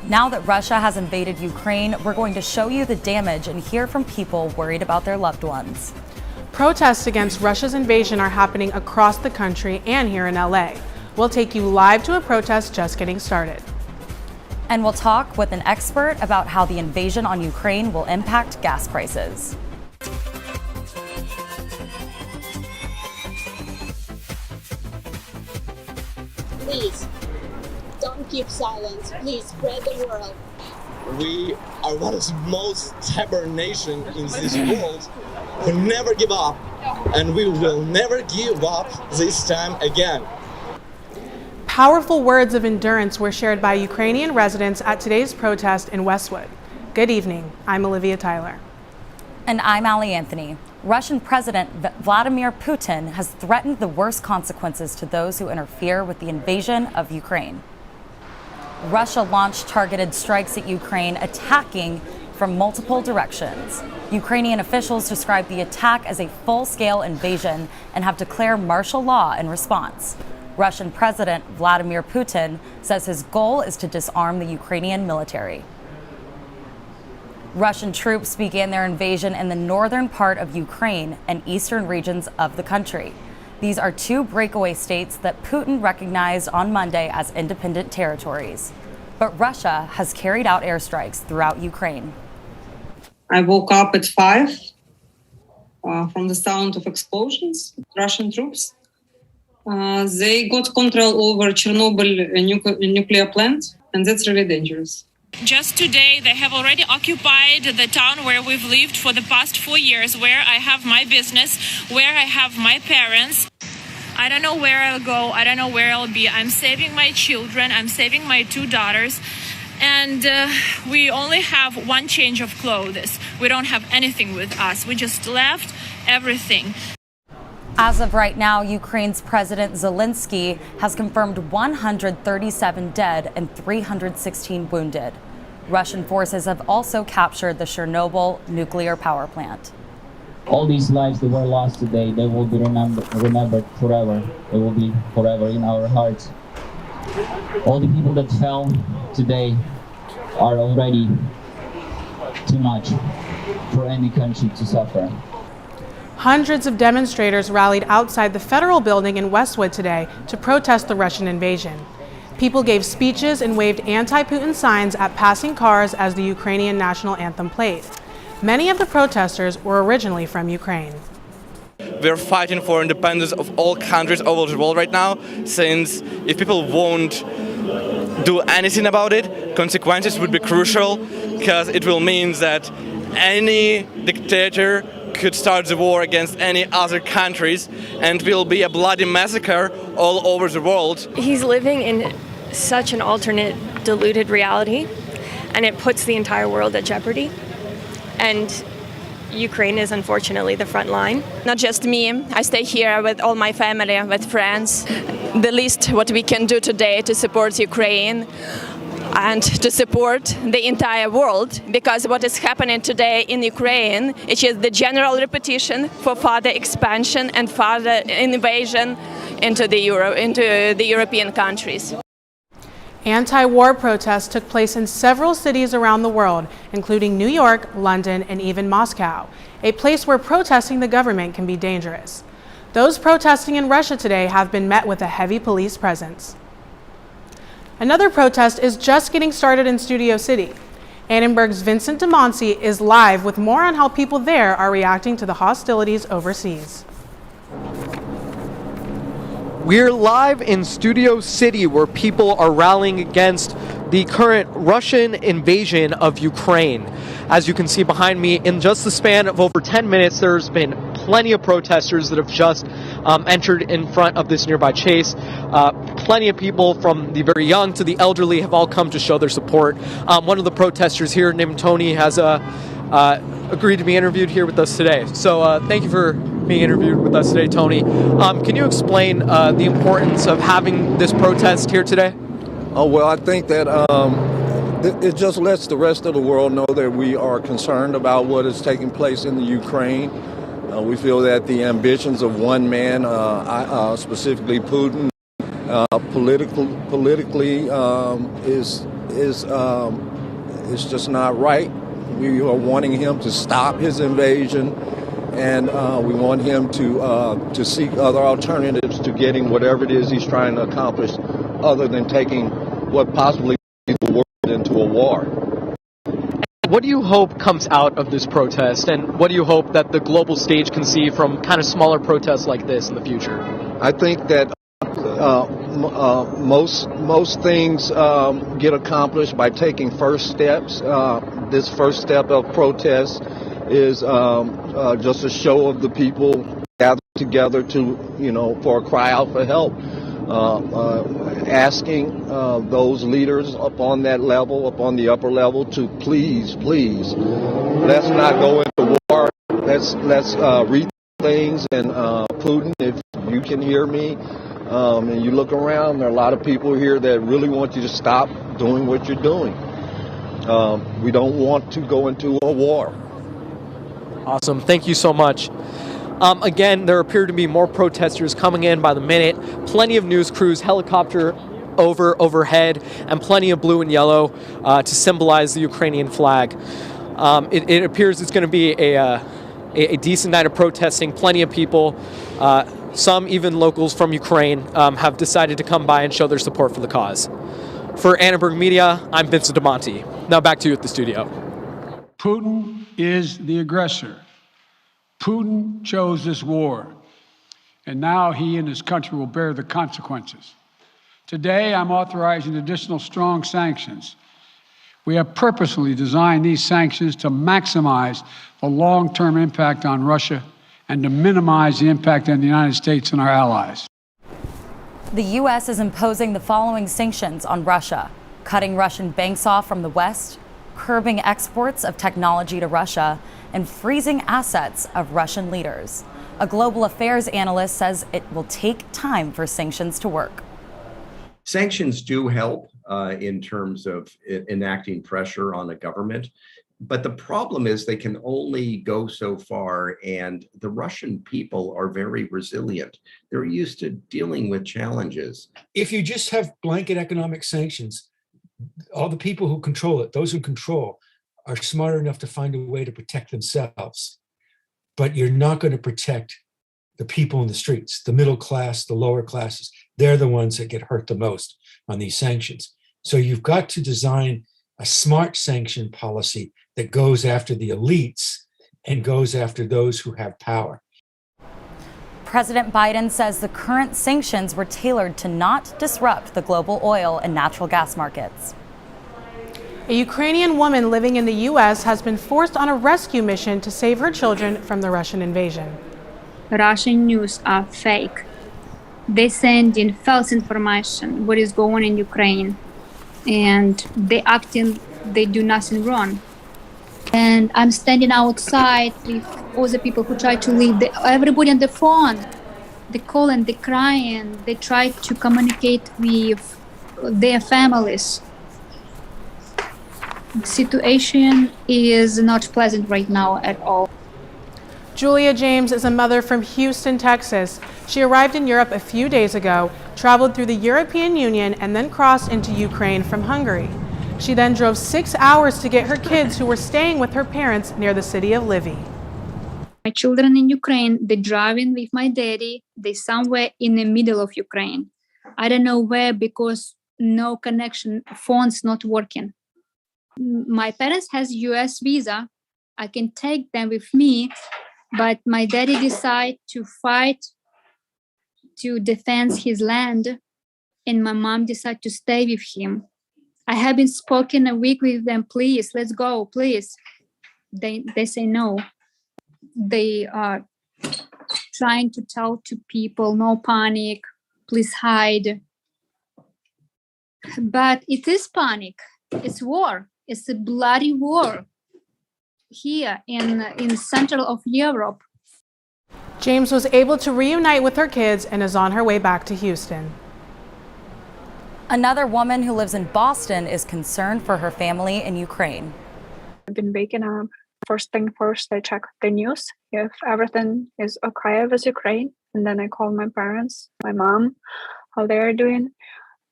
Now that Russia has invaded Ukraine, we're going to show you the damage and hear from people worried about their loved ones. Protests against Russia's invasion are happening across the country and here in LA. We'll take you live to a protest just getting started. And we'll talk with an expert about how the invasion on Ukraine will impact gas prices. Please, don't keep silence. Please spread the word. We are one of the most stubborn nations in this world who never give up, and we will never give up this time again. Powerful words of endurance were shared by Ukrainian residents at today's protest in Westwood. Good evening. I'm Olivia Tyler. And I'm Allie Anthony. Russian President Vladimir Putin has threatened the worst consequences to those who interfere with the invasion of Ukraine. Russia launched targeted strikes at Ukraine, attacking from multiple directions. Ukrainian officials described the attack as a full-scale invasion and have declared martial law in response. Russian President Vladimir Putin says his goal is to disarm the Ukrainian military. Russian troops began their invasion in the northern part of Ukraine and eastern regions of the country. These are two breakaway states that Putin recognized on Monday as independent territories. But Russia has carried out airstrikes throughout Ukraine. I woke up at 5 from the sound of explosions. Russian troops. They got control over Chernobyl nuclear plant, and that's really dangerous. Just today, they have already occupied the town where we've lived for the past 4 years, where I have my business, where I have my parents. I don't know where I'll go. I don't know where I'll be. I'm saving my children. I'm saving my 2 daughters. And we only have one change of clothes. We don't have anything with us. We just left everything. As of right now, Ukraine's President Zelensky has confirmed 137 dead and 316 wounded. Russian forces have also captured the Chernobyl nuclear power plant. All these lives that were lost today, they will be remembered forever. They will be forever in our hearts. All the people that fell today are already too much for any country to suffer. Hundreds of demonstrators rallied outside the federal building in Westwood today to protest the Russian invasion. People gave speeches and waved anti-Putin signs at passing cars as the Ukrainian national anthem played. Many of the protesters were originally from Ukraine. We're fighting for independence of all countries over the world right now, since if people won't do anything about it, consequences would be crucial, because it will mean that any dictator could start the war against any other countries, and will be a bloody massacre all over the world. He's living in such an alternate, diluted reality, and it puts the entire world at jeopardy. And Ukraine is unfortunately the front line. Not just me, I stay here with all my family, with friends. The least what we can do today to support Ukraine and to support the entire world, because what is happening today in Ukraine, it is the general repetition for further expansion and further invasion into the European countries. Anti-war protests took place in several cities around the world, including New York, London, and even Moscow, a place where protesting the government can be dangerous. Those protesting in Russia today have been met with a heavy police presence. Another protest is just getting started in Studio City. Annenberg's Vincent Demonte is live with more on how people there are reacting to the hostilities overseas. We're live in Studio City, where people are rallying against the current Russian invasion of Ukraine. As you can see behind me, in just the span of over 10 minutes, there's been plenty of protesters that have just entered in front of this nearby chase. Plenty of people, from the very young to the elderly, have all come to show their support. One of the protesters here, named Tony, has agreed to be interviewed here with us today. So thank you for being interviewed with us today, Tony. Can you explain the importance of having this protest here today? Oh, well, I think that it just lets the rest of the world know that we are concerned about what is taking place in the Ukraine. We feel that the ambitions of one man, specifically Putin, politically is just not right. We are wanting him to stop his invasion, and we want him to seek other alternatives to getting whatever it is he's trying to accomplish, other than taking what possibly is the world into a war. What do you hope comes out of this protest, and what do you hope that the global stage can see from kind of smaller protests like this in the future? I think that most things get accomplished by taking first steps. This first step of protest is just a show of the people gathered together for a cry out for help. Asking those leaders up on that level, up on the upper level, to please, let's not go into war. Let's rethink things. And Putin, if you can hear me, and you look around, there are a lot of people here that really want you to stop doing what you're doing. We don't want to go into a war. Awesome. Thank you so much. Again, there appear to be more protesters coming in by the minute. Plenty of news crews, helicopter overhead, and plenty of blue and yellow to symbolize the Ukrainian flag. It appears it's going to be a decent night of protesting. Plenty of people, some even locals from Ukraine, have decided to come by and show their support for the cause. For Annenberg Media, I'm Vincent Demonte. Now back to you at the studio. Putin is the aggressor. Putin chose this war, and now he and his country will bear the consequences. Today, I'm authorizing additional strong sanctions. We have purposely designed these sanctions to maximize the long-term impact on Russia and to minimize the impact on the United States and our allies. The U.S. is imposing the following sanctions on Russia: cutting Russian banks off from the West, curbing exports of technology to Russia, and freezing assets of Russian leaders. A global affairs analyst says it will take time for sanctions to work. Sanctions do help in terms of enacting pressure on a government, but the problem is they can only go so far, and the Russian people are very resilient. They're used to dealing with challenges. If you just have blanket economic sanctions, all the people who control it, those who control, are smart enough to find a way to protect themselves. But you're not going to protect the people in the streets, the middle class, the lower classes. They're the ones that get hurt the most on these sanctions. So you've got to design a smart sanction policy that goes after the elites and goes after those who have power. President Biden says the current sanctions were tailored to not disrupt the global oil and natural gas markets. A Ukrainian woman living in the U.S. has been forced on a rescue mission to save her children from the Russian invasion. Russian news are fake. They send in false information what is going on in Ukraine, and they do nothing wrong. And I'm standing outside with all the people who try to leave. Everybody on the phone, they call and they crying. They try to communicate with their families. The situation is not pleasant right now at all. Julia James is a mother from Houston, Texas. She arrived in Europe a few days ago, traveled through the European Union, and then crossed into Ukraine from Hungary. She then drove 6 hours to get her kids who were staying with her parents near the city of Lviv. My children in Ukraine, they're driving with my daddy. They're somewhere in the middle of Ukraine. I don't know where because no connection, phone's not working. My parents has US visa. I can take them with me, but my daddy decided to fight to defend his land, and my mom decided to stay with him. I have been spoken a week with them, please, let's go, please. They say no. They are trying to tell to people, no panic, please hide. But it is panic, it's war. It's a bloody war here in central of Europe. James was able to reunite with her kids and is on her way back to Houston. Another woman who lives in Boston is concerned for her family in Ukraine. I've been waking up. First thing first, I check the news if everything is okay with Ukraine. And then I call my parents, my mom, how they are doing.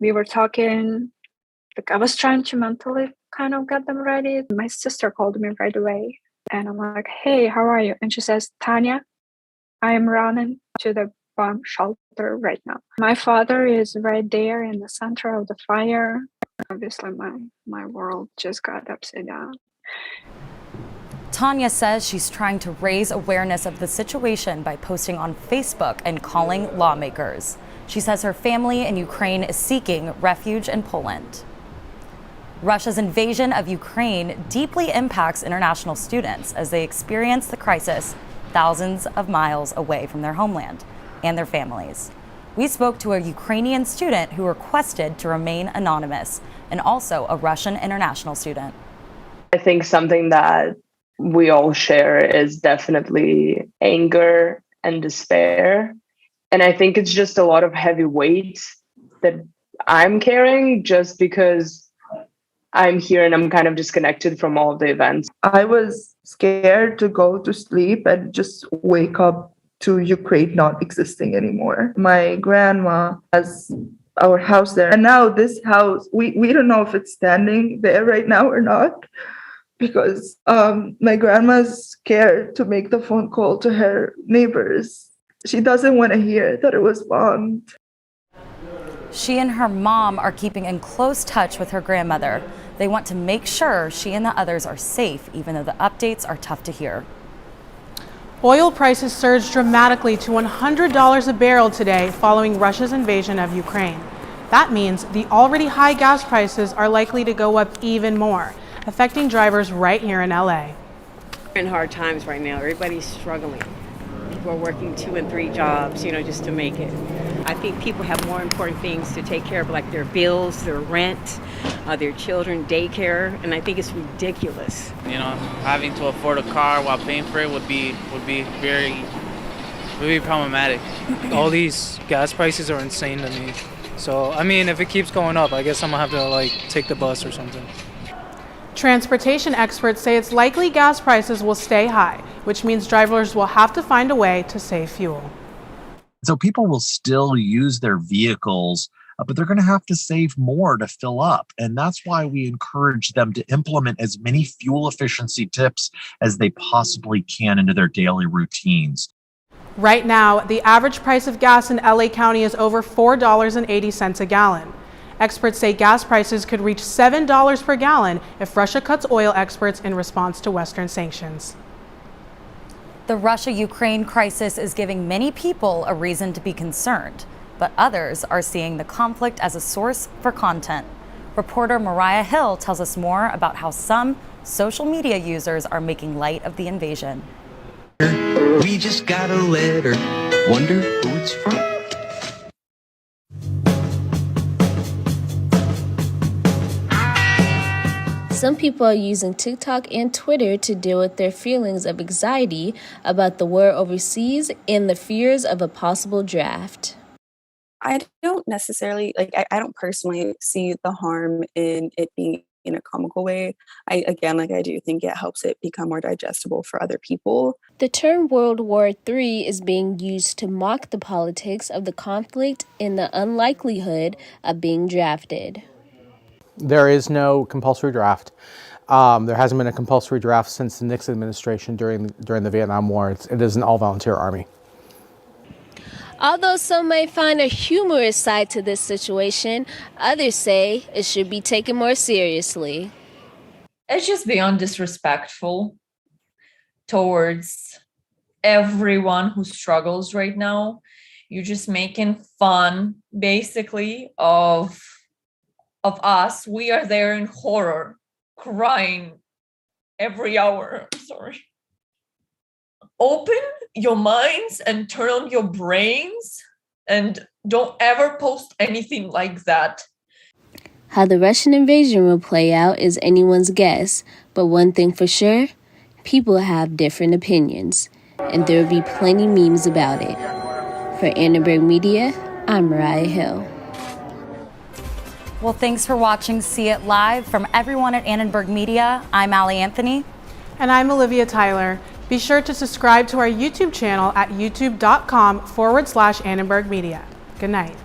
We were talking, like I was trying to mentally kind of get them ready. My sister called me right away and I'm like, hey, how are you? And she says, Tanya, I am running to the bomb shelter right now. My father is right there in the center of the fire. Obviously, my world just got upside down. Tanya says she's trying to raise awareness of the situation by posting on Facebook and calling lawmakers. She says her family in Ukraine is seeking refuge in Poland. Russia's invasion of Ukraine deeply impacts international students as they experience the crisis thousands of miles away from their homeland and their families. We spoke to a Ukrainian student who requested to remain anonymous and also a Russian international student. I think something that we all share is definitely anger and despair. And I think it's just a lot of heavy weight that I'm carrying just because I'm here and I'm kind of disconnected from all of the events. I was scared to go to sleep and just wake up to Ukraine not existing anymore. My grandma has our house there. And now this house, we don't know if it's standing there right now or not, because my grandma's scared to make the phone call to her neighbors. She doesn't want to hear that it was bombed. She and her mom are keeping in close touch with her grandmother. They want to make sure she and the others are safe, even though the updates are tough to hear. Oil prices surged dramatically to $100 a barrel today following Russia's invasion of Ukraine. That means the already high gas prices are likely to go up even more, affecting drivers right here in LA. We're in hard times right now. Everybody's struggling. People are working 2 and 3 jobs, just to make it. I think people have more important things to take care of, like their bills, their rent, their children, daycare, and I think it's ridiculous. Having to afford a car while paying for it would be very problematic. All these gas prices are insane to me. So, if it keeps going up, I guess I'm gonna have to take the bus or something. Transportation experts say it's likely gas prices will stay high, which means drivers will have to find a way to save fuel. So people will still use their vehicles, but they're going to have to save more to fill up. And that's why we encourage them to implement as many fuel efficiency tips as they possibly can into their daily routines. Right now, the average price of gas in LA County is over $4.80 a gallon. Experts say gas prices could reach $7 per gallon if Russia cuts oil exports in response to Western sanctions. The Russia-Ukraine crisis is giving many people a reason to be concerned, but others are seeing the conflict as a source for content. Reporter Mariah Hill tells us more about how some social media users are making light of the invasion. We just got a letter. Wonder who it's from. Some people are using TikTok and Twitter to deal with their feelings of anxiety about the war overseas and the fears of a possible draft. I don't necessarily, I don't personally see the harm in it being in a comical way. I do think it helps it become more digestible for other people. The term World War III is being used to mock the politics of the conflict and the unlikelihood of being drafted. There is no compulsory draft. There hasn't been a compulsory draft since the Nixon administration during the Vietnam War. It is an all-volunteer army. Although some may find a humorous side to this situation, others say it should be taken more seriously. It's just beyond disrespectful towards everyone who struggles right now. You're just making fun, basically, of us. We are there in horror, crying every hour. Sorry. Open your minds and turn on your brains and don't ever post anything like that. How the Russian invasion will play out is anyone's guess, but one thing for sure, people have different opinions, and there will be plenty memes about it. For Annenberg Media, I'm Mariah Hill. Well, thanks for watching See It Live. From everyone at Annenberg Media, I'm Allie Anthony. And I'm Olivia Tyler. Be sure to subscribe to our YouTube channel at youtube.com/Annenberg Media. Good night.